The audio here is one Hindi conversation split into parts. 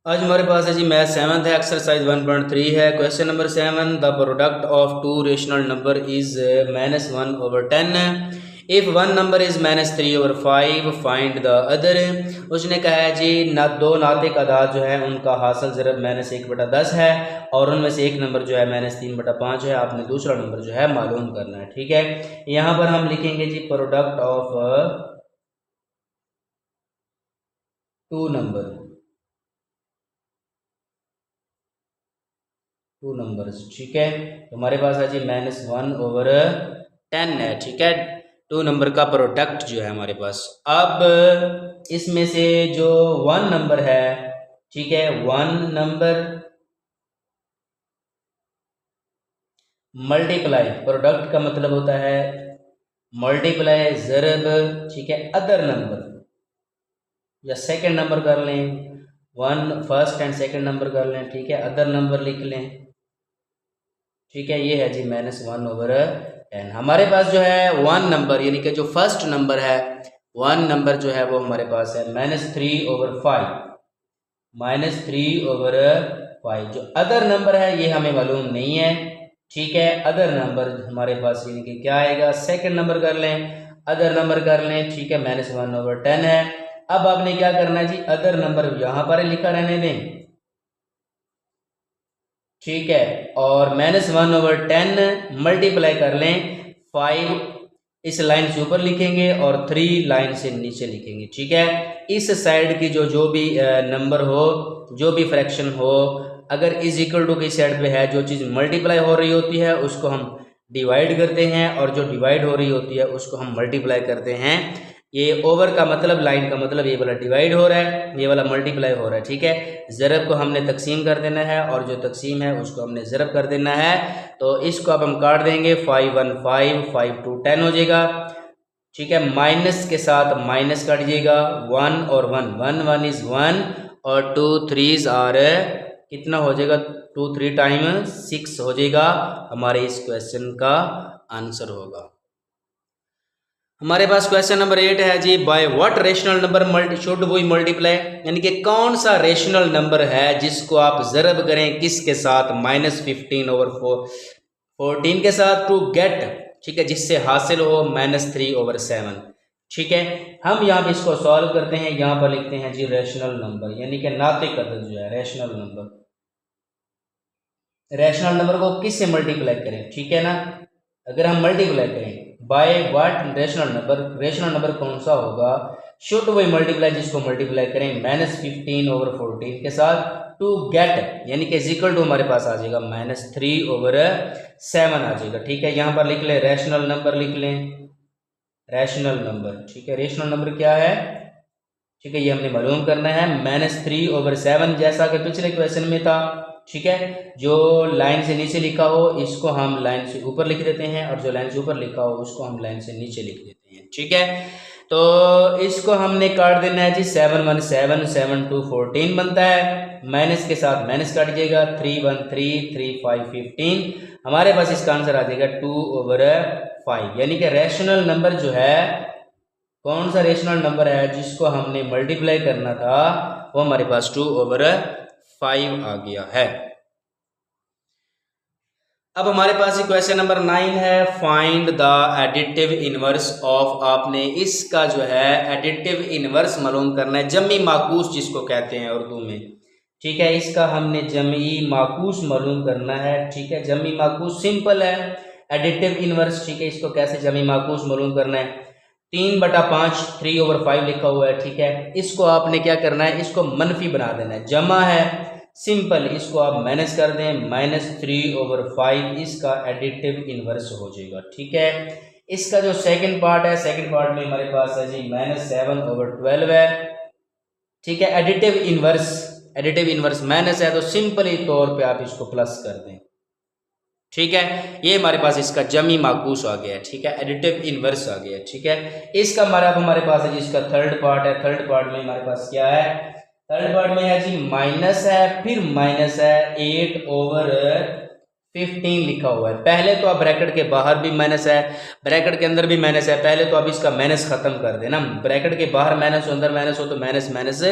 आज हमारे पास है जी मैथ सेवन्थ है, एक्सरसाइज 1.3 है। Question number 7, the product of two rational number is -1/10। If one number is -3/5 find the other. उसने कहा है जी ना दो नातिक अदाद जो है उनका हासिल ज़रब -1/10 है और उनमें से एक नंबर जो है -3/5 है। आपने दूसरा नंबर जो है मालूम करना है। ठीक है, यहाँ पर हम लिखेंगे जी product of two number, two numbers. ठीक है, तो हमारे पास है जी -1/10 है। ठीक है, टू नंबर का प्रोडक्ट जो है हमारे पास। अब इसमें से जो वन नंबर है, ठीक है, वन नंबर मल्टीप्लाई, प्रोडक्ट का मतलब होता है मल्टीप्लाई ज़रब, ठीक है, अदर नंबर या सेकंड नंबर कर लें, one first and second number कर लें, ठीक है, अदर नंबर लिख लें। ठीक है, ये है जी -1/10। हमारे पास जो है वन नंबर यानी कि जो फर्स्ट नंबर है, वन नंबर जो है वो हमारे पास है -3/5, -3/5। जो अदर नंबर है ये हमें मालूम नहीं है। ठीक है, अदर नंबर हमारे पास यानी कि क्या आएगा, सेकंड नंबर कर लें, अदर नंबर कर लें। ठीक है, -1/10 है। अब आपने क्या करना है जी, अदर नंबर यहाँ पर लिखा रहने दें। ठीक है, और -1/10 मल्टीप्लाई कर लें 5, इस लाइन से ऊपर लिखेंगे और 3 लाइन से नीचे लिखेंगे। ठीक है, इस साइड की जो भी नंबर हो, जो भी फ्रैक्शन हो, अगर इज इक्वल टू की साइड पे है, जो चीज़ मल्टीप्लाई हो रही होती है उसको हम डिवाइड करते हैं और जो डिवाइड हो रही होती है उसको हम मल्टीप्लाई करते हैं। ये ओवर का मतलब, लाइन का मतलब, ये वाला डिवाइड हो रहा है, ये वाला मल्टीप्लाई हो रहा है। ठीक है, ज़रब को हमने तकसीम कर देना है और जो तकसीम है उसको हमने ज़रब कर देना है। तो इसको अब हम काट देंगे, 5 1 5, 5 2 10 हो जाएगा। ठीक है, माइनस के साथ माइनस काटिएगा, 1 और 1, 1 1 इज़ 1 और 2 3 आर कितना हो जाएगा, 2 3 टाइम 6 हो जाएगा। हमारे इस क्वेश्चन का आंसर होगा। हमारे पास क्वेश्चन नंबर 8 है जी, by what rational number should we multiply, यानी कि कौन सा रेशनल नंबर है जिसको आप ज़रब करें किसके साथ, -15/14 के साथ, टू गेट, ठीक है, जिससे हासिल हो -3/7। ठीक है, हम यहाँ पे इसको सॉल्व करते हैं। यहाँ पर लिखते हैं जी रेशनल नंबर, यानी कि नातिक अदद जो है रेशनल नंबर, रैशनल नंबर को किस से मल्टीप्लाई करें। ठीक है ना, अगर हम मल्टीप्लाई करें bye what rational number, rational number कौन सा होगा, शुड वही मल्टीप्लाई जिसको मल्टीप्लाई करें -15/14 के साथ, टू गेट यानी कि इक्वल टू हमारे पास आ जाएगा -3/7 आ जाएगा। ठीक है, यहाँ पर लिख लें रैशनल नंबर, लिख लें रैशनल नंबर। ठीक है, रैशनल नंबर क्या है, ठीक है, ये हमने मालूम करना है, -3/7 जैसा कि पिछले क्वेश्चन में था। ठीक है, जो लाइन से नीचे लिखा हो इसको हम लाइन से ऊपर लिख देते हैं और जो लाइन से ऊपर लिखा हो उसको हम लाइन से नीचे लिख देते हैं। ठीक है, तो इसको हमने काट देना है जी, 7 1 7, 7 2 14 बनता है, माइनस के साथ माइनस काट जाएगा, 3 1 3, 3 5 15। हमारे पास इसका आंसर आ जाएगा 2/5, यानी कि रैशनल नंबर जो है, कौन सा रेशनल नंबर है जिसको हमने मल्टीप्लाई करना था, वो हमारे पास 2/5 आ गया है। अब हमारे पास क्वेश्चन नंबर 9 है, find the additive inverse of. आपने इसका जो है एडिटिव इनवर्स मालूम करना है, जमी माकूस जिसको कहते हैं उर्दू में। ठीक है, इसका हमने जमी माकूस मालूम करना है। ठीक है, जमी माकूस सिंपल है, एडिटिव इनवर्स। ठीक है, इसको कैसे जमी माकूस मालूम करना है, 3/5, 3/5 लिखा हुआ है। ठीक है, इसको आपने क्या करना है, इसको मनफी बना देना है, जमा है सिंपल, इसको आप माइनस कर दें, -3/5 इसका एडिटिव इनवर्स हो जाएगा। ठीक है, इसका जो सेकंड पार्ट है, सेकंड पार्ट में हमारे पास है जी -7/12 है। ठीक है, additive inverse, additive inverse minus है तो सिंपली तौर पे आप इसको प्लस कर दें। ठीक है, ये हमारे पास इसका जमी माकूस आ गया है। ठीक है, एडिटिव इनवर्स आ गया है। ठीक है, इसका हमारे पास है जी, इसका थर्ड पार्ट है। थर्ड पार्ट में हमारे पास क्या है, थर्ड पार्ट में है जी माइनस है, फिर माइनस है 8/5, 15 लिखा हुआ है। पहले तो अब ब्रैकेट के बाहर भी माइनस है, ब्रैकेट के अंदर भी माइनस है। पहले तो अब इसका माइनस खत्म कर देना। ब्रैकेट के बाहर माइनस हो, अंदर माइनस हो, तो माइनस माइनस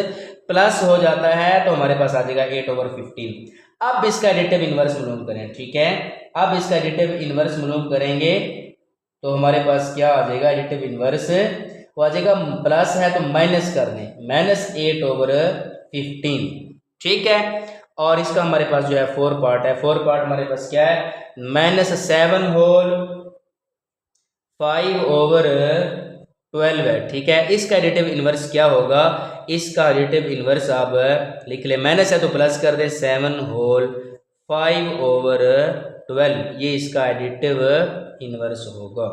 प्लस हो जाता है, तो हमारे पास आ जाएगा 8/15। अब इसका एडिटिव इनवर्स मालूम करें, ठीक है। अब इसका एडिटिव इनवर्स मालूम करेंगे तो हमारे पास क्या आ जाएगा, एडिटिव इनवर्स वो आ जाएगा, प्लस है तो माइनस कर दें, -8/15, ठीक है। और इसका हमारे पास जो है 4 पार्ट है। 4 पार्ट हमारे पास क्या है, -7/5/12 है, ठीक है। इसका एडिटिव इनवर्स क्या होगा, इसका एडिटिव इनवर्स आप लिख ले, माइनस है तो प्लस कर दे, 7/5/12, ये इसका एडिटिव इनवर्स होगा,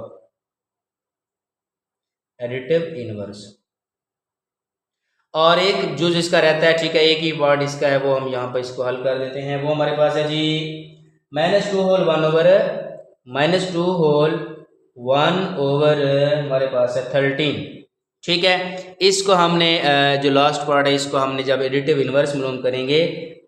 एडिटिव इनवर्स। और एक जो जिसका रहता है, ठीक है, एक ही पार्ट इसका है, वो हम यहाँ पर इसको हल कर देते हैं। वो हमारे पास है जी -2/1/1/1 हमारे पास है 13, ठीक है। इसको हमने जो लास्ट पार्ट है, इसको हमने जब एडिटिव इनवर्स मालूम करेंगे,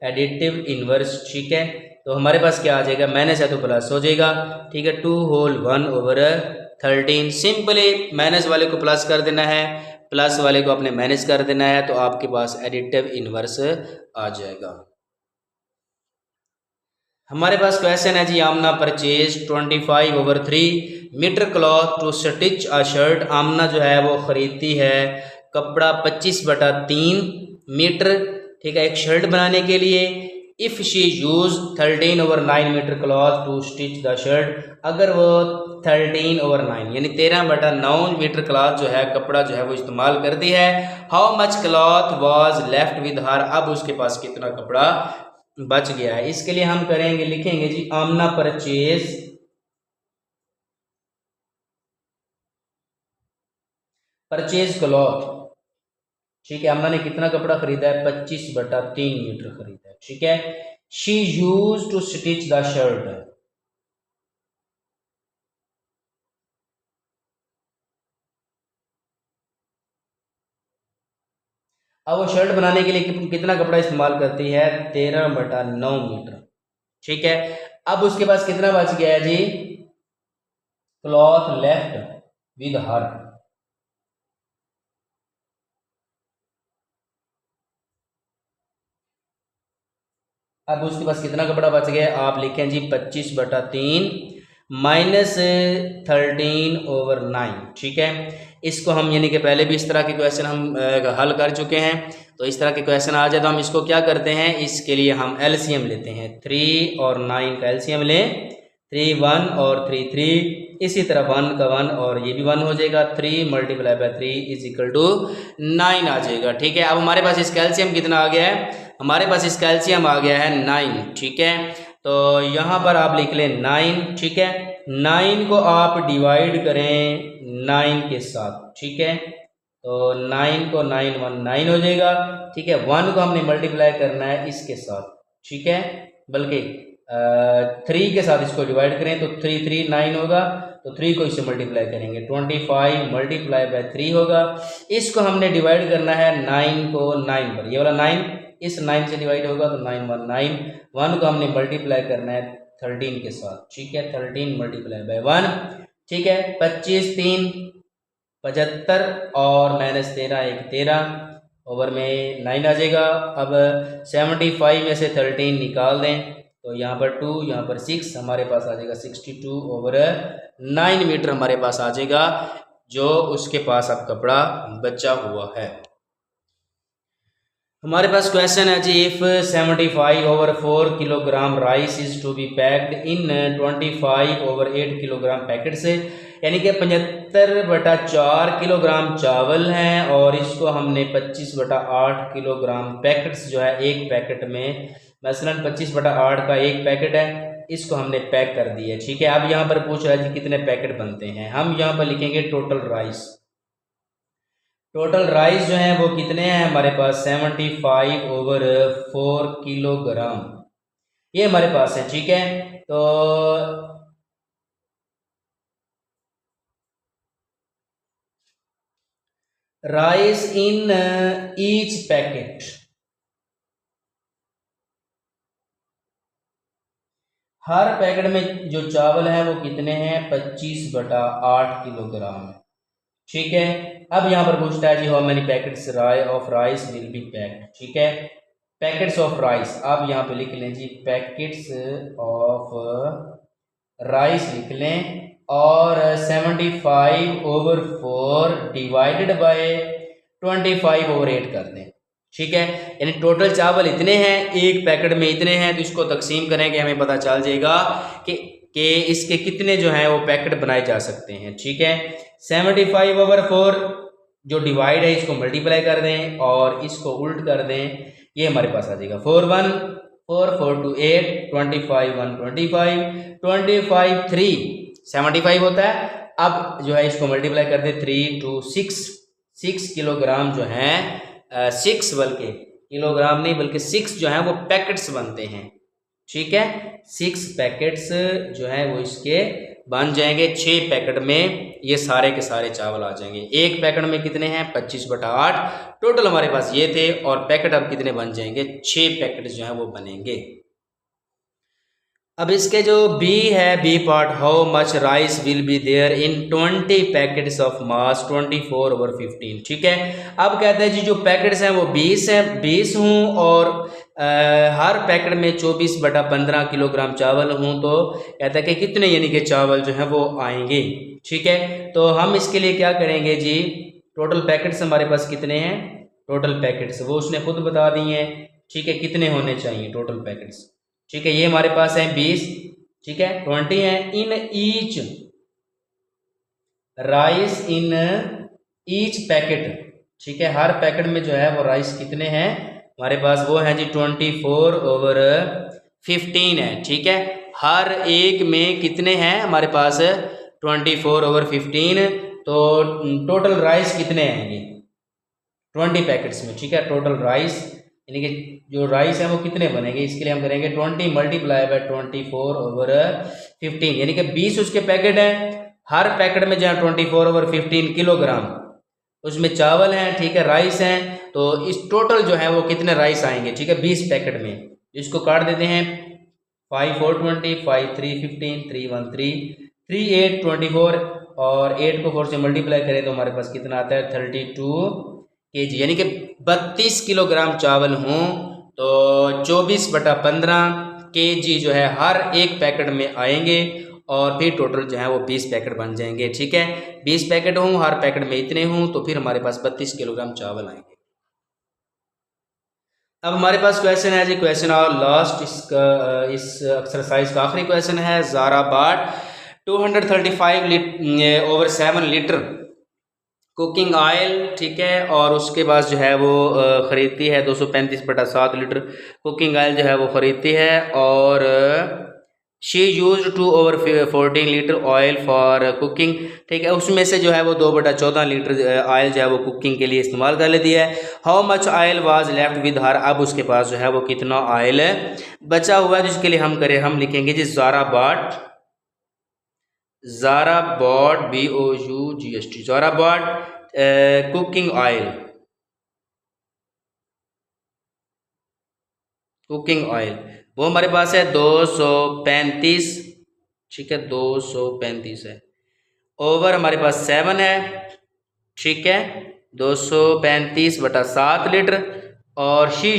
एडिटिव इनवर्स, ठीक है, तो हमारे पास क्या आ जाएगा, माइनस है तो प्लस हो जाएगा, ठीक है। 2/1/13, सिंपली माइनस वाले को प्लस कर देना है, प्लस वाले को अपने माइनस कर देना है, तो आपके पास एडिटिव इनवर्स आ जाएगा। हमारे पास क्वेश्चन है जी, Amna purchase 25/3 metre cloth to stitch a shirt. Amna जो है वो खरीदती है कपड़ा 25/3 मीटर, ठीक है, एक शर्ट बनाने के लिए। If she use 13/9 metre cloth to stitch the shirt, अगर वो 13/9 यानी 13/9 मीटर क्लॉथ जो है, कपड़ा जो है वो इस्तेमाल करती है। How much cloth was left with her, अब उसके पास कितना कपड़ा बच गया है। इसके लिए हम करेंगे, लिखेंगे जी, आमना परचेज क्लॉथ, ठीक है। आमना ने कितना कपड़ा खरीदा है, 25/3 मीटर खरीदा है, ठीक है। She use to stitch the shirt, अब वो शर्ट बनाने के लिए कितना कपड़ा इस्तेमाल करती है, 13/9 मीटर, ठीक है। अब उसके पास कितना बच गया है जी, क्लॉथ लेफ्ट विद हर, अब उसके पास कितना कपड़ा बच गया, आप लिखें जी 25/3 -13/9, ठीक है। इसको हम यानी कि पहले भी इस तरह के क्वेश्चन हम हल कर चुके हैं, तो इस तरह के क्वेश्चन आ जाए तो हम इसको क्या करते हैं, इसके लिए हम एलसीएम लेते हैं। 3 और 9 का एलसीएम लें, 3 1 और 3 3, इसी तरह 1 का 1 और ये भी 1 हो जाएगा, 3 × 3 = 9 आ जाएगा, ठीक है। अब हमारे पास इसका एलसीएम कितना आ गया है, हमारे पास इसका एलसीएम आ गया है 9, ठीक है। तो यहाँ पर आप लिख लें 9, ठीक है। 9 को आप डिवाइड करें 9 के साथ, ठीक है। तो 9 को 9 1 9 हो जाएगा, ठीक है। 1 को हमने मल्टीप्लाई करना है इसके साथ, ठीक है, बल्कि 3 के साथ इसको डिवाइड करें तो 3 3 9 होगा, तो 3 को इससे मल्टीप्लाई करेंगे 25 × 3 होगा। इसको हमने डिवाइड करना है 9 को 9 पर, ये वाला 9 इस 9 से डिवाइड होगा तो 9 1 9, 1 को हमने मल्टीप्लाई करना है 13 के साथ, ठीक है। 13 × 1, ठीक है। 25 3 75 और -13 1 13, ओवर में 9 आ जाएगा। अब 75 में से 13 निकाल दें तो यहाँ पर 2, यहाँ पर 6, हमारे पास आ जाएगा 62/9 मीटर हमारे पास आ जाएगा, जो उसके पास अब कपड़ा बचा हुआ है। हमारे पास क्वेश्चन है जी, if 75/4 kilogram rice is to be packed in 25/8 kilogram packet से, यानी कि 75/4 किलोग्राम चावल हैं और इसको हमने 25/8 किलोग्राम पैकेट्स जो है, एक पैकेट में मसलन 25/8 का एक पैकेट है, इसको हमने पैक कर दिया, ठीक है। अब यहाँ पर पूछ रहा है जी कितने पैकेट बनते हैं, हम यहाँ पर लिखेंगे टोटल राइस। टोटल राइस जो है वो कितने हैं हमारे पास, 75/4 किलोग्राम, ये हमारे पास है, ठीक है। तो rice in each packet, her packet में जो चावल है वो कितने हैं, 25/8 किलोग्राम है। ठीक है, अब यहाँ पर पूछता है जी how many packets of rice will be packed. ठीक है, पैकेट्स ऑफ राइस आप यहाँ पे लिख लें जी, पैकेट्स ऑफ राइस लिख लें और 75/4 डिवाइडेड बाय 25/8 कर दें। ठीक है, यानी टोटल चावल इतने हैं, एक पैकेट में इतने हैं, तो इसको तकसीम करेंगे हमें पता चल जाएगा कि इसके कितने जो हैं वो पैकेट बनाए जा सकते हैं। ठीक है, 75/4 जो डिवाइड है इसको मल्टीप्लाई कर दें और इसको उल्ट कर दें, ये हमारे पास आ जाएगा 4 1 4 4 2 8 25 1 25 25 3 75 होता है। अब जो है इसको मल्टीप्लाई कर दे 3 2 6 किलोग्राम जो है 6 बल्कि किलोग्राम नहीं बल्कि 6 जो है वो पैकेट्स बनते हैं। ठीक है, 6 पैकेट्स जो है वो इसके बन जाएंगे। 6 पैकेट में ये सारे के सारे चावल आ जाएंगे। एक पैकेट में कितने हैं, 25/8 टोटल हमारे पास ये थे, और पैकेट अब कितने बन जाएंगे, 6 पैकेट जो है वो बनेंगे। अब इसके जो बी है, B part, how much rice will be there in 20 packets of mass 24/15। ठीक है, अब कहते हैं जी जो पैकेट्स हैं वो 20 हैं, 20 हूँ और हर पैकेट में 24/15 किलोग्राम चावल हूँ, तो कहता है कि कितने यानी कि चावल जो है वो आएंगे। ठीक है, तो हम इसके लिए क्या करेंगे जी, टोटल पैकेट्स हमारे पास कितने हैं, टोटल पैकेट्स वो उसने खुद बता दिए हैं। ठीक है, कितने होने चाहिए टोटल पैकेट्स। ठीक है, ये हमारे पास है 20। ठीक है, 20 है। In each rice in each packet. ठीक है, हर पैकेट में जो है वो राइस कितने हैं हमारे पास, वो है जी 24/15 है। ठीक है, हर एक में कितने हैं हमारे पास 24/15, तो टोटल राइस कितने आएंगे 20 पैकेट्स में। ठीक है, टोटल राइस यानी कि जो राइस है वो कितने बनेंगे, इसके लिए हम करेंगे 20 मल्टीप्लाई बाय 24/15 यानी कि 20 उसके पैकेट हैं। हर पैकेट में जहाँ 24/15 किलोग्राम उसमें चावल हैं। ठीक है, राइस हैं, तो इस टोटल जो है वो कितने राइस आएंगे। ठीक है, 20 पैकेट में इसको काट देते हैं 5 4 20 5 3 15 3 1 3 3 8 24 और 8 को 4 से मल्टीप्लाई करें तो हमारे पास कितना आता है 32 kg, यानी कि 32 किलोग्राम चावल हों तो 24/15 kg जो है हर एक पैकेट में आएंगे और फिर टोटल जो है वो 20 पैकेट बन जाएंगे। ठीक है, 20 पैकेट हों, हर पैकेट में इतने हों, तो फिर हमारे पास 32 किलोग्राम चावल आएंगे। अब हमारे पास क्वेश्चन है जी, क्वेश्चन और लास्ट इस एक्सरसाइज का आखिरी क्वेश्चन है। ज़ारा बाट 235/7 लीटर कुकिंग ऑयल। ठीक है, और उसके पास जो है वो ख़रीदती है 235/7 लीटर कुकिंग ऑयल जो है वो ख़रीदती है, और she use 2/14 litre oil for cooking. ठीक है, उसमें से जो है वो 2/14 लीटर ऑयल जो है वो कुकिंग के लिए इस्तेमाल कर लेती है। How much oil was left with her, अब उसके पास जो है वो कितना ऑयल बचा हुआ है, जिसके लिए हम लिखेंगे जी Zara bought BOUGHT Zara bought cooking oil वो हमारे पास है 235। ठीक है, 235 है, ओवर हमारे पास 7 है। ठीक है, 235/7 लीटर, और शी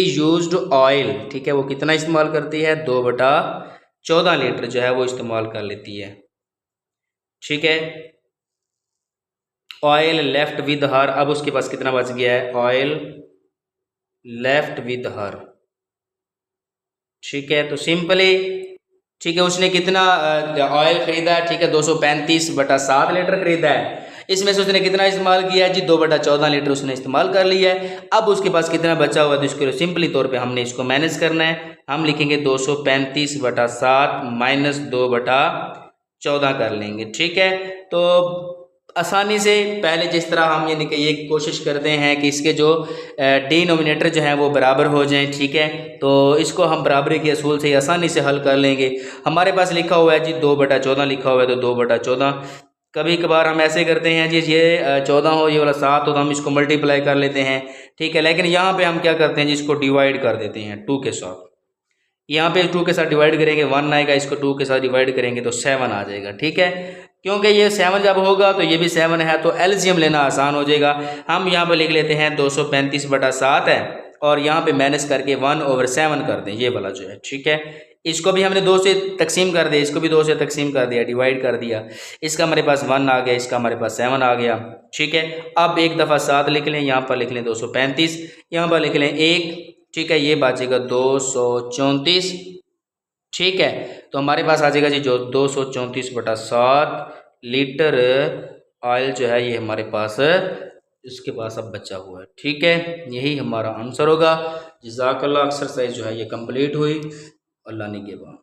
यूज्ड ऑयल। ठीक है, वो कितना इस्तेमाल करती है 2/14 लीटर जो है वो इस्तेमाल कर लेती है। ठीक है, ऑयल लेफ्ट विद हर, अब उसके पास कितना बच गया है ऑयल लेफ्ट विद हर। ठीक है, तो सिंपली ठीक है उसने कितना ऑयल खरीदा है। ठीक है, 235/7 लीटर खरीदा है, इसमें से उसने कितना इस्तेमाल किया है जी 2/14 लीटर उसने इस्तेमाल कर लिया है। अब उसके पास कितना बचा हुआ है, तो इसके लिए सिंपली तौर पे हमने इसको मैनेज करना है। हम लिखेंगे 235/7 माइनस 2/14 कर लेंगे। ठीक है, तो आसानी से पहले जिस तरह हम यानी कि ये कोशिश करते हैं कि इसके जो डिनोमिनेटर जो हैं वो बराबर हो जाएं। ठीक है, तो इसको हम बराबरी के असूल से आसानी से हल कर लेंगे। हमारे पास लिखा हुआ है जी 2/14 लिखा हुआ है, तो 2/14 कभी कभार हम ऐसे करते हैं जी, ये 14 हो, ये वाला 7 हो, तो हम इसको मल्टीप्लाई कर लेते हैं, ठीक है। लेकिन यहाँ पे हम क्या करते हैं जी, इसको डिवाइड कर देते हैं 2 के साथ। यहाँ पे 2 के साथ डिवाइड करेंगे 1 आएगा, इसको 2 के साथ डिवाइड करेंगे तो 7 आ जाएगा, ठीक है। क्योंकि ये 7 जब होगा तो ये भी 7 है, तो एलसीएम लेना आसान हो जाएगा। हम यहाँ पे लिख लेते हैं 235/7 है, और यहाँ पे माइनस करके 1/7 कर दें, ये वाला जो है, ठीक है। इसको भी हमने 2 से तकसीम कर दिया, इसको भी 2 से तकसीम कर दिया, डिवाइड कर दिया। इसका हमारे पास 1 आ गया, इसका हमारे पास 7 आ गया, ठीक है। अब एक दफ़ा 7 लिख लें, यहाँ पर लिख लें 235, यहाँ पर लिख लें 1, ठीक है। ये बचेगा 234, ठीक है। तो हमारे पास आ जाएगा जी जो 234/7 लीटर ऑयल जो है, ये हमारे पास इसके पास अब बचा हुआ है, ठीक है। यही हमारा आंसर होगा। जज़ाकल्लाह, एक्सरसाइज जो है ये कंप्लीट हुई। अल्लाह ने के बाद।